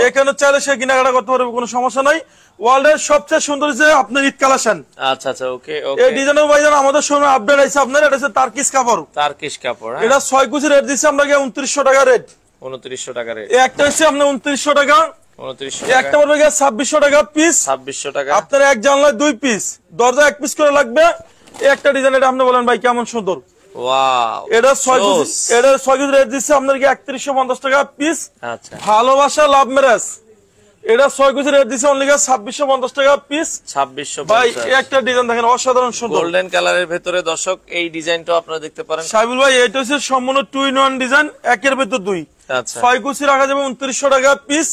এখানে চাইলে সে কেনাকাটা করতে পারবে, কোনো সমস্যা নাই। ওয়ার্ল্ডের সবচেয়ে সুন্দর যে আপনার ঈদ কালেকশন। আচ্ছা আচ্ছা, ওকে ওকে। এই ডিজাইনের ভাইজান আমাদের শোরুমে আপডেট আছে আপনার, এটা হচ্ছে তারকিশ কাপড়। তারকিশ কাপড়, এটা 6 কুচি রেট দিচ্ছে আমরা 2900 টাকা রেট। 2900 টাকা রেট। একটা হচ্ছে আপনার 2900 টাকা। 2900 একটা পড়বে 2600 টাকা পিস। 2600 টাকা। আপনার এক জানলায় 2 পিস, দরজা 1 পিস করে লাগবে। একটা ডিজাইন, এটা আপনি বলেন ভাই কেমন সুন্দর। ওয়াও, এটা 6 কুচি, এটা 6 কুচি রেট দিচ্ছে আপনার 3150 টাকা পিস। আচ্ছা, ভালোবাসা লাভ ম্যারেজ, এটা 6 কুচি রেট দিচ্ছে অনলি 2650 টাকা পিস। 2650। ভাই একটা ডিজাইন দেখেন অসাধারণ সুন্দর, গোল্ডেন কালারের ভিতরে। দর্শক এই ডিজাইনটাও আপনারা দেখতে পারেন সাইবুল ভাই। এটা হচ্ছে সম্পূর্ণ 2 in 1 ডিজাইন, একের ভিতর 2। আচ্ছা, 6 কুচি রাখা যাবে 2900 টাকা পিস।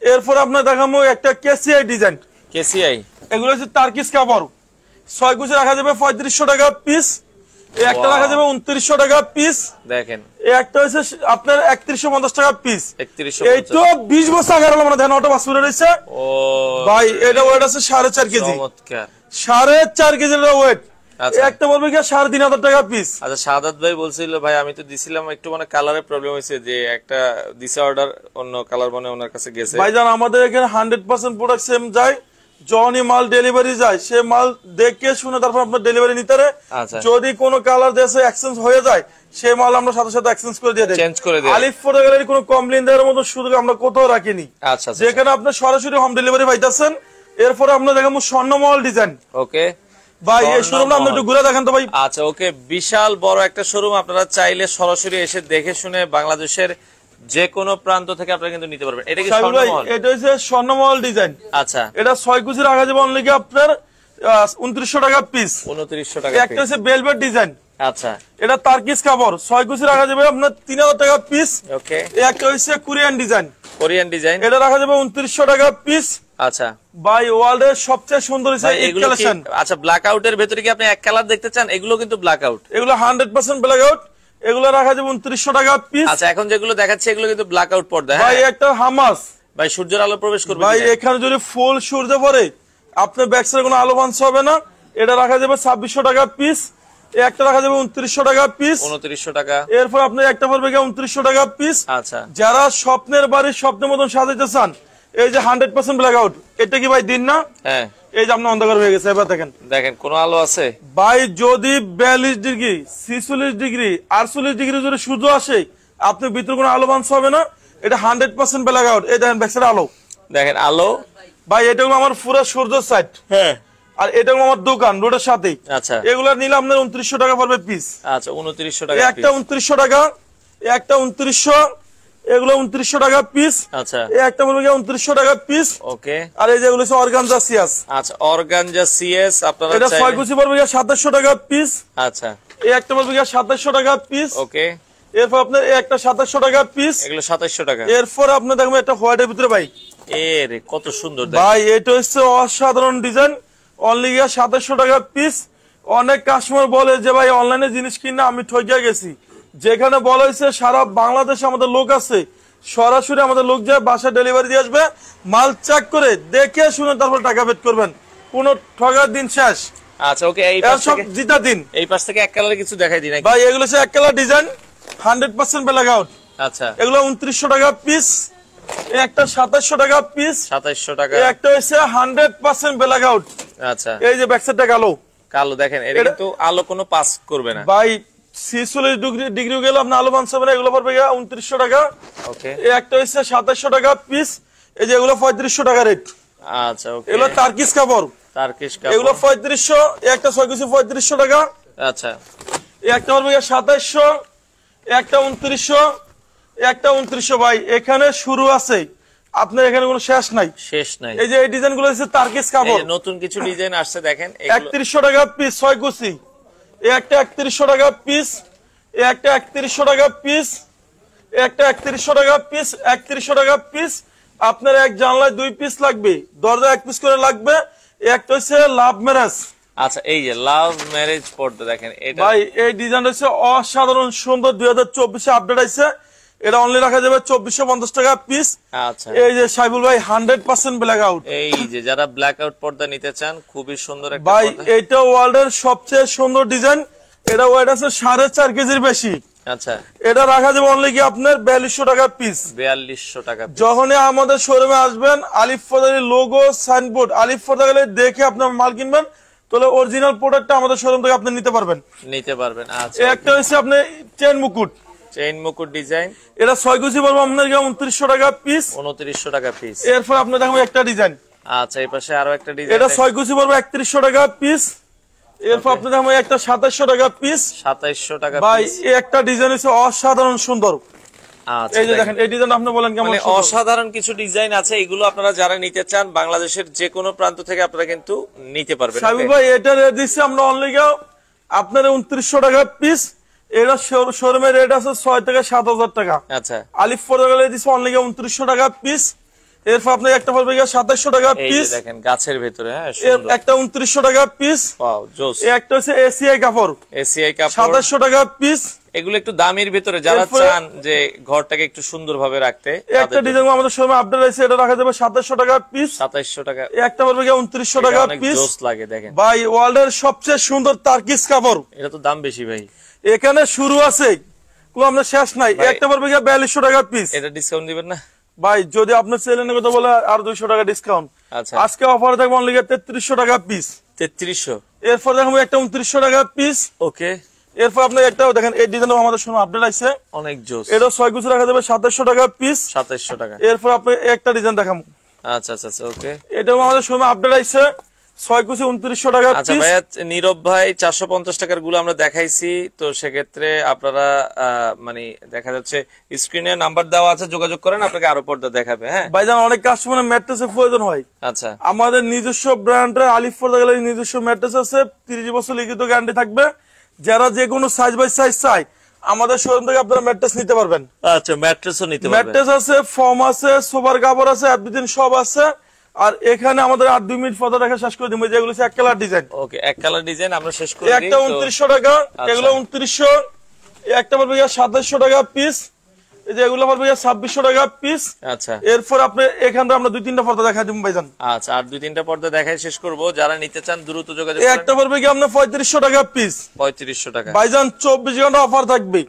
এরপর আপনার দেখাবো একটা কেসিআই ডিজাইন। কেসিআই, এগুলো হচ্ছে তারকিশ কাপড়। 6 কুচি রাখা যাবে 3500 টাকা পিস। এই একটা রাখা যাবে 2900 টাকা পিস। দেখেন এই একটা হচ্ছে আপনার 3150 টাকা পিস। 3150। এই তো 20 বছর আগে হলো মানে ধান অটো বাসুরে রয়েছে। ও ভাই এটা ওয়েট আছে 4.5 কেজি। চমৎকার, 4.5 কেজির ওয়েট। আচ্ছা, একটা বলবে কি 3500 টাকা পিস। আচ্ছা, সাদাত ভাই বলছিল ভাই আমি তো দিছিলাম, একটু মানে কালারের প্রবলেম হয়েছে, যে একটা দিছে অর্ডার অন্য কালার মানে ওনার কাছে গেছে। ভাইজান আমাদের এখানে 100% প্রোডাক্ট সেম যায়, যখনই মাল ডেলিভারি যায় সে মাল দেখে শুনে তারপর আপনার ডেলিভারি নিতে পারে। যদি কোনো কালার দেশে এক্সচেঞ্জ হয়ে যায়, সে মাল আমরা সাথে সাথে এক্সচেঞ্জ করে দিয়ে দেই, চেঞ্জ করে দেই। আলিফ ফটো গ্যালারি কোনো কমপ্লেইন দেওয়ার মতো সুযোগ আমরা কোথাও রাখিনি। আচ্ছা, যেখানে আপনি সরাসরি হোম ডেলিভারি পাইতেছেন। এরপর আমরা দেখাবো স্বর্ণমহল ডিজাইন। ওকে ভাই এই শোরুমটা আপনি একটু ঘুরে দেখেন তো ভাই। আচ্ছা, ওকে, বিশাল বড় একটা শোরুম। আপনারা চাইলে সরাসরি এসে দেখে শুনে বাংলাদেশের যে কোনো প্রান্ত থেকে আপনারা কিন্তু নিতে পারবেন। এটা কি স্বর্ণমহল? এটা হচ্ছে স্বর্ণমহল ডিজাইন। আচ্ছা, এটা 6 কুচি রাখা যাবে অনলি আপনার 2900 টাকা পিস। 2900 টাকা। একটা হচ্ছে ভেলভেট ডিজাইন। আচ্ছা, এটা তারকিশ কাপড়। 6 কুচি রাখা যাবে আপনার 3000 টাকা পিস। ওকে। একটা হচ্ছে কোরিয়ান ডিজাইন। কোরিয়ান ডিজাইন, এটা রাখা যাবে 2900 টাকা পিস। আচ্ছা, ভাই ওয়ার্ল্ডের সবচেয়ে সুন্দর কালেকশন। আচ্ছা, ব্ল্যাক আউটের ভেতরে কি আপনি এক কালার দেখতে চান? এগুলো কিন্তু ব্ল্যাক আউট, এগুলো 100% ব্ল্যাক আউট। এগুলো রাখা যাবে 2900 টাকা পিস। আচ্ছা, এখন যেগুলো দেখাচ্ছি এগুলো কিন্তু ব্ল্যাক আউট পর্দা। ভাই একটা হামাস, ভাই সূর্যের আলো প্রবেশ করবে ভাই এখানে যদি ফুল সূর্য পড়ে আপনার ব্যাক সাইডে কোনো আলো বাঁধতে হবে না। এটা রাখা যাবে 2600 টাকা পিস, একটা রাখা যাবে 2900 টাকা পিস, 2900 টাকা। এরপর আপনি একটা পড়বে 2900 টাকা পিস। আচ্ছা, যারা স্বপ্নের বাড়ি স্বপ্নের মতন সাজাইতে চান, এই যে 100% ব্ল্যাক আউট, এটা কি ভাই দিন না? হ্যাঁ, এই যে আপনার অন্ধকার হয়ে গেছে, এবার দেখেন কোনো আলো আছে ভাই। যদি 42 ডিগ্রি 46 ডিগ্রি 48 ডিগ্রি যদি সূর্য আসে, আপনি ভিতরে কোনো আলো বাঁধতে হবে না। এটা 100% ব্ল্যাক আউট। এই দেখেন ব্যাক সাইডে আলো, দেখেন আলো ভাই। এটা হলো আমার পুরো সূর্য সাইড। হ্যাঁ, আর এটা হলো আমার দোকান রোডের সাথে। আচ্ছা, এগুলা নিলে আপনার 2900 টাকা পড়বে পিস। আচ্ছা, 2900 টাকা একটা 2900 টাকা, একটা 2900, এগুলো 2900 টাকা পিস। আচ্ছা, এই একটা পড়বে 2900 টাকা পিস। ওকে। আর এই যেগুলো হচ্ছে অর্গানজা সিএস। আচ্ছা, অর্গানজা সিএস আপনারা এটা 6 কুচি পড়বে 2700 টাকা পিস। আচ্ছা, এই একটা পড়বে 2700 টাকা পিস। ওকে। এরপর আপনার এই একটা 2700 টাকা পিস, এগুলো 2700 টাকা। এরপর আপনি দেখবেন একটা হোয়াইটের ভিতরে ভাই, রে কত সুন্দর ভাই। এটা হচ্ছে অসাধারণ ডিজাইন, অনলি 2700 টাকা পিস। অনেক কাস্টমার বলে যে ভাই অনলাইনে জিনিস কিনা আমি ঠকিয়া গেছি। যেখানে বলা হয়েছে সারা বাংলাদেশে আমাদের লোক আছে, সরাসরি আমাদের লোক যায় বাসা ডেলিভারি দিয়ে আসবে, মাল চেক করে দেখে শুনে তারপর টাকা পেড করবেন। কোন ঠগার দিন শেষ। আচ্ছা, ওকে। এই পাশ সব থেকে জিতা দিন। এই পাশ থেকে এক কালারে কিছু দেখাই দিন ভাই। এগুলো হচ্ছে এক কালার ডিজাইন, 100% ব্ল্যাক আউট। আচ্ছা, এগুলো 2900 টাকা পিস, একটা 2700 টাকা পিস, 2700 টাকা। একটা হচ্ছে 100% ব্ল্যাক আউট। আচ্ছা, এই যে ব্যাক সাইডটা কালো কালো, দেখেন এটা কিন্তু আলো কোনো পাস করবে না ভাই। 46 ডিগ্রি গেলে আপনি আলো বাঁধতে হবে না। এগুলো পড়বে 2900 টাকা। ওকে। এই একটা হচ্ছে 2700 টাকা পিস। এই যে এগুলো 3500 টাকা রেট। আচ্ছা, ওকে। এগুলো টার্কিশ কাপড়, টার্কিশ কাপড়। এগুলো 3500। একটা 6 কুচি 3500 টাকা। আচ্ছা, এই একটা পড়বে 2700, একটা 2900, একটা 2900 ভাই। এখানে শুরু আছে, আপনার এখানে কোনো শেষ নাই। শেষ নাই। এই যে এই ডিজাইন গুলো হচ্ছে টার্কিশ কাপড়, নতুন কিছু ডিজাইন আসছে দেখেন। 3100 টাকা পিস 6 কুচি। এই একটা 3100 টাকা পিস, এই একটা 3100 টাকা পিস, একটা 3100 টাকা পিস, 3100 টাকা পিস। আপনার এক জানলায় 2 পিস লাগবে, দরজা 1 পিস করে লাগবে। একটা হচ্ছে লাভ ম্যারেজ। আচ্ছা, এই যে লাভ ম্যারেজ পর্দা দেখেন এটা ভাই। এই ডিজাইন হচ্ছে অসাধারণ সুন্দর, 2024 আপডেট আছে। এটা অনলি রাখা যাবে 2450 টাকা পিস। আচ্ছা, এই যে সাইবুল ভাই 100% ব্ল্যাক আউট। এই যে যারা ব্ল্যাক আউট পর্দা নিতে চান, খুবই সুন্দর একটা ভাই। পর্দা। এটা ওয়ার্ল্ডের সবচেয়ে সুন্দর ডিজাইন। এটা ওয়েট আছে 4.5 কেজির বেশি। আচ্ছা, এটা রাখা যাবে অনলি কি আপনার 4200 টাকা পিস। 4200 টাকা। যখনই আমাদের শোরুমে আসবেন, আলিফ ফরদার লোগো সাইনবোর্ড আলিফ ফরদা গেলে দেখে আপনার মাল কিনবেন, তাহলে অরিজিনাল প্রোডাক্টটা আমাদের শোরুম থেকে আপনি নিতে পারবেন। আচ্ছা, একটা হচ্ছে আপনি চেন মুকুট, চেইন মুকুট ডিজাইন। এটা 6 কুচি পড়বে আপনার 2900 টাকা পিস। 2900 টাকা পিস। এরপর আপনি দেখবেন একটা ডিজাইন। আচ্ছা, এই পাশে আরো একটা ডিজাইন। এটা 6 কুচি পড়বে 3100 টাকা পিস। এরপর আপনি দেখবেন একটা 2700 টাকা পিস। 2700 টাকা ভাই। পিস। এই একটা ডিজাইন হচ্ছে অসাধারণ সুন্দর। আচ্ছা, এই যে দেখেন এই ডিজাইন আপনি বলেন কেমন সুন্দর। অসাধারণ কিছু ডিজাইন আছে, এগুলো আপনারা যারা নিতে চান বাংলাদেশের যে কোনো প্রান্ত থেকে আপনারা কিন্তু নিতে পারবেন। সাবির ভাই। এটা রেট দিচ্ছি আমরা অনলি আপনার 2900 টাকা পিস। এটা শোরুমের রেট আছে 6 থেকে 7000 টাকা। আচ্ছা, আলিফ ফরদা গেলে দিচ্ছি অনলি 2900 টাকা পিস। এরপর আপনি একটা পড়বে 2700 টাকা পিস। দেখেন গাছের ভিতরে। হ্যাঁ, সুন্দর। একটা 2900 টাকা পিস। ওয়াও, জোস। একটা হচ্ছে এসিআই কাপড়, এসিআই কাপড় 2700 টাকা পিস। এগুলো একটু দামের ভিতরে, যারা চান যে ঘরটাকে একটু সুন্দরভাবে রাখতে। একটা ডিজাইন আমাদের শোরুমে আপডেট আছে, এটা রাখা যাবে 2700 টাকা পিস। 2700 টাকা। একটা পড়বে 2900 টাকা পিস। জোস লাগে দেখেন ভাই। ওয়ার্ল্ডের সবচেয়ে সুন্দর টার্কিশ কাপড়। এটা তো দাম বেশি ভাই। এখানে শুরু আছে, কোনো আপনার শেষ নাই। একটা পড়বে 4200 টাকা পিস। এটা ডিসকাউন্ট দিবেন না ভাই? যদি আপনার সেলের কথা বলে আর 200 টাকা ডিসকাউন্ট। আচ্ছা, আজকে অফারে থাকবে অনলি 3300 টাকা পিস। 3300। এরপর দেখো একটা 2900 টাকা পিস। ওকে। এরপর আপনি একটা দেখেন এই ডিজাইনও আমাদের শোরুমে আপডেট আছে, অনেক জোস। এটা 6 কুচি রাখা যাবে 2700 টাকা পিস। 2700 টাকা। এরপর আপনি একটা ডিজাইন দেখাবো। আচ্ছা, আচ্ছা, আচ্ছা, ওকে। এটাও আমাদের শোরুমে আপডেট আছে, 6 কুচি 2900 টাকা পিস। আচ্ছা ভাইয়া, নীরব ভাই 450 টাকার গুলো আমরা দেখাইছি, তো সেক্ষেত্রে আপনারা মানে দেখা যাচ্ছে স্ক্রিনে নাম্বার দেওয়া আছে, যোগাযোগ করেন, আপনাকে আরো পর্দা দেখাবে। হ্যাঁ ভাইজান, অনেক কাস্টমারের ম্যাট্রেসের প্রয়োজন হয়। আচ্ছা, আমাদের নিজস্ব ব্র্যান্ডের আলিফ ফরদা গ্যালারি নিজস্ব ম্যাট্রেস আছে, 30 বছর লিখিত গ্যারান্টি থাকবে। যারা যে কোনো সাইজ বাই সাইজ চাই আমাদের শোরুম থেকে আপনারা ম্যাট্রেস নিতে পারবেন। আচ্ছা, ম্যাট্রেসও নিতে পারবেন। ম্যাট্রেস আছে, ফর্ম আছে, সোফার কাভার আছে, এভরিথিং সব আছে। আর এখানে আমাদের 8-2 মিনিট ফটো দেখা শেষ করে দিব। যেগুলো এক কালার ডিজাইন। ওকে, এক কালার ডিজাইন আমরা শেষ করে দিই। একটা 2900 টাকা, এগুলো 2900। একটা পড়বে 2700 টাকা পিস। এই যে এগুলো পড়বে 2600 টাকা পিস। আচ্ছা, এরপর আপনি এখানে আমরা 2-3টা পর্দা দেখাই দিব ভাইজান। আচ্ছা, আর 2-3টা পর্দা দেখাই শেষ করব। যারা নিতে চান দ্রুত যোগাযোগ এই করুন। একটা পড়বে কি আপনার 3500 টাকা পিস। 3500 টাকা ভাইজান 24 ঘন্টা অফার থাকবে।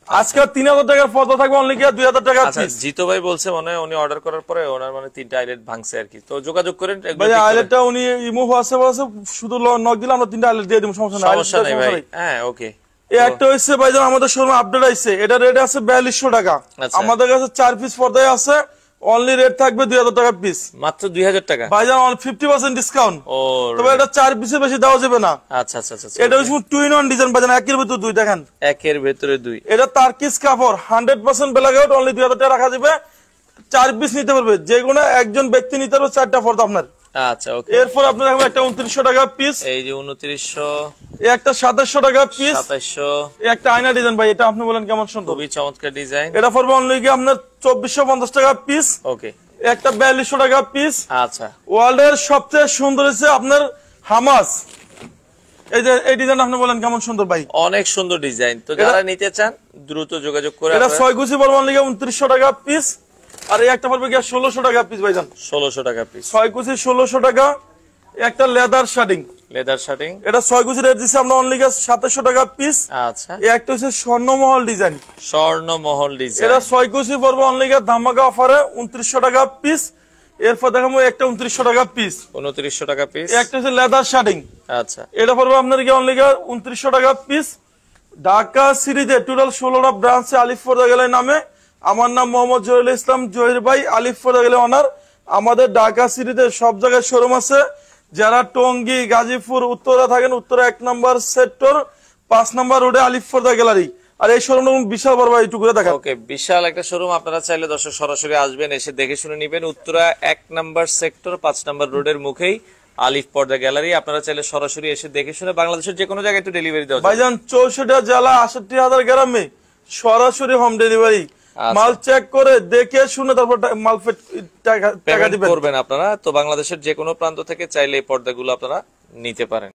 আজকে 3000 টাকার পর্দা থাকবে অনলি কি 2000 টাকা আচ্ছা, পিস। জিতো ভাই বলছে মনে হয় উনি অর্ডার করার পরে ওনার মানে 3টা আইলেট ভাঙছে আর কি। তো যোগাযোগ করেন। ভাই আইলেটটা উনি ইমো হোয়াটসঅ্যাপ আছে, শুধু নক দিলে আমরা 3টা আইলেট দিয়ে দেব, সমস্যা নাই। সমস্যা নাই ভাই। হ্যাঁ, ওকে। এই একটা হইছে ভাইজান আমাদের শোরুমে আপডেট আইছে, এটা রেট আছে 4200 টাকা। আমাদের কাছে 4 পিস পর্দায় আছে, অনলি রেট থাকবে 2000 টাকা পিস। মাত্র 2000 টাকা ভাইজান 50% ডিসকাউন্ট। ও, তবে এটা 4 পিসের বেশি দেওয়া যাবে না। আচ্ছা আচ্ছা আচ্ছা। এটা হচ্ছে টু ইন ওয়ান ডিজাইন ভাইজান, একের ভিতর দুই। দেখেন একের ভেতরে দুই। এটা তারকিস কাপড় 100% ব্ল্যাক আউট, অনলি 2000 টাকা রাখা যাবে। 4 পিস নিতে পারবে, যে কোনো একজন ব্যক্তি নিতে পারবে 4টা পর্দা আপনার। আচ্ছা, ওকে। এরপর আপনার এখন একটা 2900 টাকা পিস। এই যে 2900। এই একটা 2700 টাকা পিস। 2700। এই একটা আয়না ডিজাইন ভাই, এটা আপনি বলেন কেমন সুন্দর, খুবই চমৎকার ডিজাইন। এটা পড়বে অনলি কি আপনার 2450 টাকা পিস। ওকে। একটা 4200 টাকা পিস। আচ্ছা, ওয়ার্ল্ডের সবচেয়ে সুন্দর হচ্ছে আপনার হামাস। এই যে এই ডিজাইন আপনি বলেন কেমন সুন্দর ভাই, অনেক সুন্দর ডিজাইন। তো যারা নিতে চান দ্রুত যোগাযোগ করে। এটা 6 গুছি পড়বে অনলি 2900 টাকা পিস। আর এই একটা পড়বে কি 1600 টাকা পিস ভাইজান। 1600 টাকা পিস। 6 গুছি 1600 টাকা। একটা লেদার শার্টিং, লেদার শার্টিং। এটা 6 গুছি রেট দিছি আমরা অনলি 2700 টাকা পিস। আচ্ছা, এই একটা হচ্ছে স্বর্ণমহল ডিজাইন, স্বর্ণমহল ডিজাইন। এটা 6 গুছি পড়বে অনলি ধামাকা অফারে 2900 টাকা পিস। এরপর দেখাবো একটা 2900 টাকা পিস। 2900 টাকা পিস। একটা হচ্ছে লেদার শার্টিং, আচ্ছা, এটা পড়বে আপনার কি অনলি 2900 টাকা পিস। ঢাকা সিরিজে টোটাল 16টা ব্রাঞ্চে আলিফ পর্দা গ্যালারি নামে। আমার নাম মোহাম্মদ জহিরুল ইসলাম, জহির ভাই, আলিফ পর্দা গ্যালারি অনার। আমাদের ঢাকা সিরিজে সব জায়গায় শোরুম আছে। যারা টঙ্গী, গাজীপুর, উত্তরা থাকেন, উত্তরা 1 নম্বর সেক্টর 5 নম্বর রোডে আলিফ পর্দা গ্যালারি। আর এই শোরুমটা বিশাল বড় ভাই, একটু করে দেখেন। ওকে, বিশাল একটা শোরুম। আপনারা চাইলে দর্শক সরাসরি আসবেন, এসে দেখে শুনে নেবেন। উত্তরা 1 নম্বর সেক্টর 5 নম্বর রোডের মুখেই আলিফ পর্দা গ্যালারি। আপনারা চাইলে সরাসরি এসে দেখে শুনে বাংলাদেশের যে কোনো জায়গায় একটু ডেলিভারি দেওয়া যায়। ভাইজান 64 জেলা 68,000 গ্রামে সরাসরি হোম ডেলিভারি। মাল চেক করে দেখে শুনে তারপর মাল টাকা দিবেন করবেন আপনারা। তো বাংলাদেশের যে কোনো প্রান্ত থেকে চাইলে এই পর্দাগুলো আপনারা নিতে পারেন।